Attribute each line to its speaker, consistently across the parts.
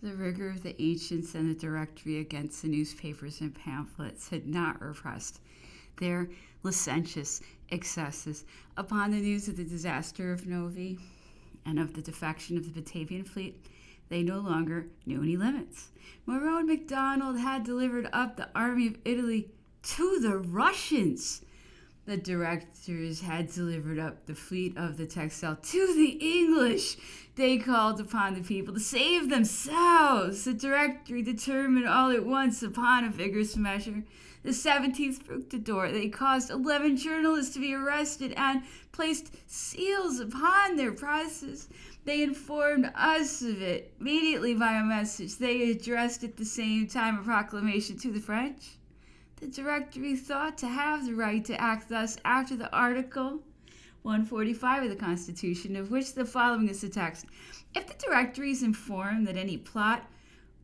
Speaker 1: The rigor of the ancients and the directory against the newspapers and pamphlets had not repressed their licentious excesses. Upon the news of the disaster of Novi and of the defection of the Batavian fleet, they no longer knew any limits. Moreau and MacDonald had delivered up the army of Italy to the Russians. The directors had delivered up the fleet of the Texel to the English. They called upon the people to save themselves. The directory determined all at once upon a vigorous measure. The 17th Fructidor, they caused 11 journalists to be arrested and placed seals upon their presses. They informed us of it immediately by a message. They addressed at the same time a proclamation to the French. The Directory thought to have the right to act thus after the Article 145 of the Constitution, of which the following is the text. If the Directory is informed that any plot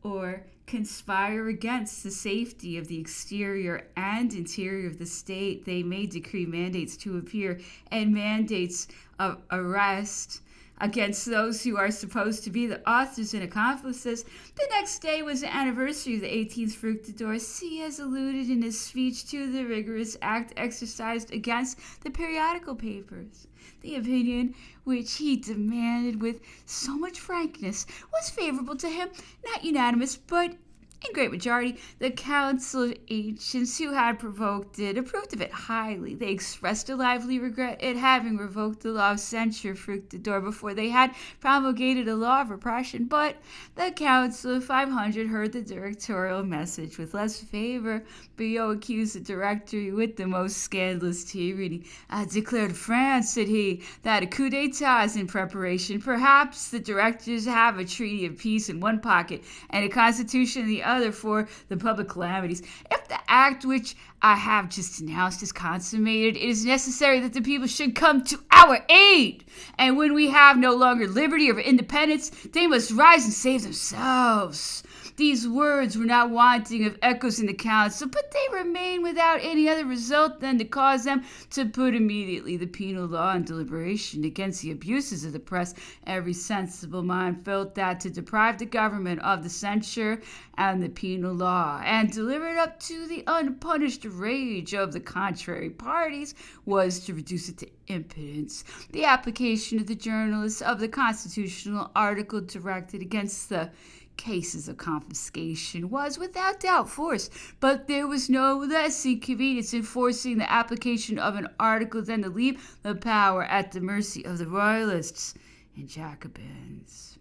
Speaker 1: or conspire against the safety of the exterior and interior of the state, they may decree mandates to appear and mandates of arrest against those who are supposed to be the authors and accomplices. The next day was the anniversary of the 18th Fructidor. C has alluded in his speech to the rigorous act exercised against the periodical papers. The opinion which he demanded with so much frankness was favorable to him, not unanimous, but in great majority. The Council of Ancients, who had provoked it, approved of it highly. They expressed a lively regret at having revoked the law of censure Fructidor before they had promulgated a law of repression. But the Council of 500 heard the directorial message with less favor. Biot accused the Directory with the most scandalous tyranny. "I declare to France," said he, "that a coup d'etat is in preparation. Perhaps the directors have a treaty of peace in one pocket and a constitution in the other for the public calamities. If the act which I have just announced is consummated, it is necessary that the people should come to our aid. And when we have no longer liberty or independence, they must rise and save themselves." These words were not wanting of echoes in the council, but they remained without any other result than to cause them to put immediately the penal law in deliberation against the abuses of the press. Every sensible mind felt that to deprive the government of the censure and the penal law, and deliver it up to the unpunished rage of the contrary parties, was to reduce it to impotence. The application of the journalists of the constitutional article directed against the cases of confiscation was without doubt forced, but there was no less inconvenience in forcing the application of an article than to leave the power at the mercy of the royalists and Jacobins.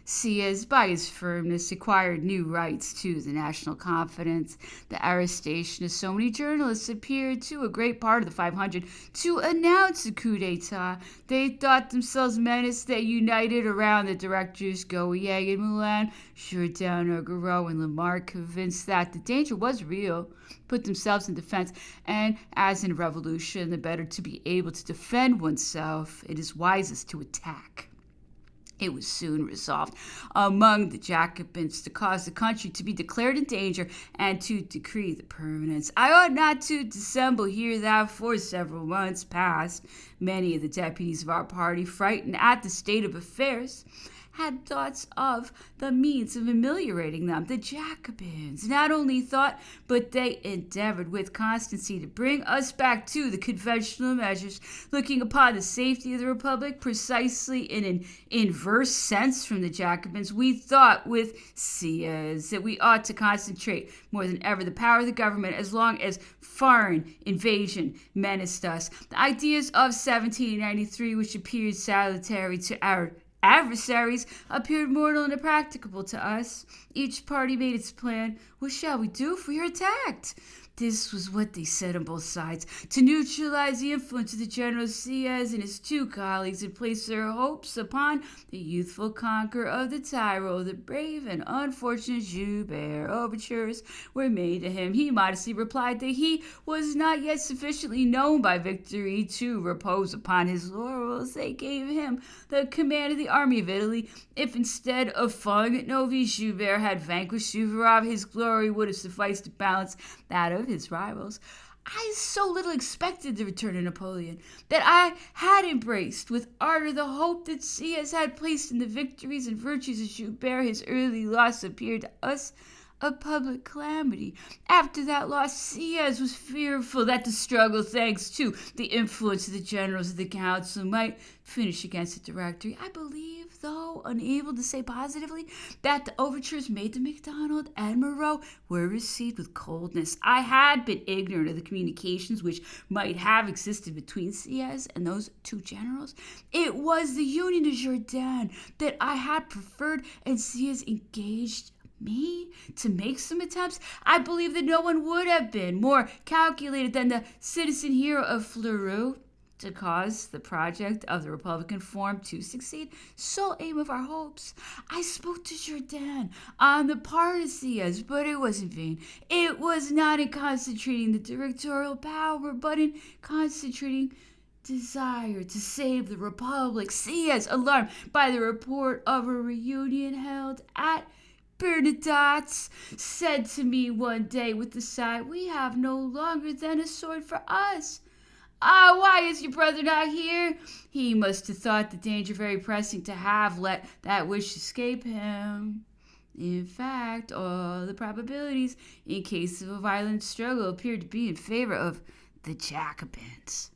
Speaker 1: Sieyès, by his firmness, acquired new rights to the national confidence. The arrestation of so many journalists appeared to a great part of the 500 to announce a coup d'etat. They thought themselves menaced. They united around the directors Goyer and Moulin, Jourdan, Augereau, and Lamarck, convinced that the danger was real, put themselves in defense, and, as in a revolution, the better to be able to defend oneself, it is wisest to attack. It was soon resolved among the Jacobins to cause the country to be declared in danger and to decree the permanence. I ought not to dissemble here that for several months past, many of the deputies of our party, frightened at the state of affairs, had thoughts of the means of ameliorating them. The Jacobins not only thought, but they endeavored with constancy to bring us back to the conventional measures, looking upon the safety of the Republic precisely in an inverse sense from the Jacobins. We thought with Sieyès that we ought to concentrate more than ever the power of the government as long as foreign invasion menaced us. The ideas of 1793, which appeared salutary to our adversaries, appeared mortal and impracticable to us. Each party made its plan. What shall we do if we are attacked? This was what they said on both sides. To neutralize the influence of the General Sieyès and his two colleagues and place their hopes upon the youthful conqueror of the Tyrol, the brave and unfortunate Joubert. Overtures were made to him. He modestly replied that he was not yet sufficiently known by victory to repose upon his laurels. They gave him the command of the army of Italy. If instead of falling at Novi, Joubert had vanquished Suvorov, his glory would have sufficed to balance that of his rivals. I so little expected the return of Napoleon that I had embraced with ardor the hope that Sieyès had placed in the victories and virtues of Joubert. His early loss appeared to us a public calamity. After that loss, Sieyès was fearful that the struggle, thanks to the influence of the generals of the council, might finish against the Directory. I believe, though unable to say positively, that the overtures made to MacDonald and Moreau were received with coldness. I had been ignorant of the communications which might have existed between Sieyès and those two generals. It was the Union of Jourdan that I had preferred, and Sieyès engaged me to make some attempts. I believe that no one would have been more calculated than the citizen hero of Fleurus to cause the project of the Republican form to succeed. Sole aim of our hopes. I spoke to Jourdan on the part of Sieyès, but it was in vain. It was not in concentrating the directorial power, but in concentrating desire to save the Republic. Sieyès, alarmed by the report of a reunion held at Bernadotte's, said to me one day with a sigh, "We have no longer then a sword for us." Ah, why is your brother not here? He must have thought the danger very pressing to have let that wish escape him. In fact, all the probabilities in case of a violent struggle appeared to be in favor of the Jacobins.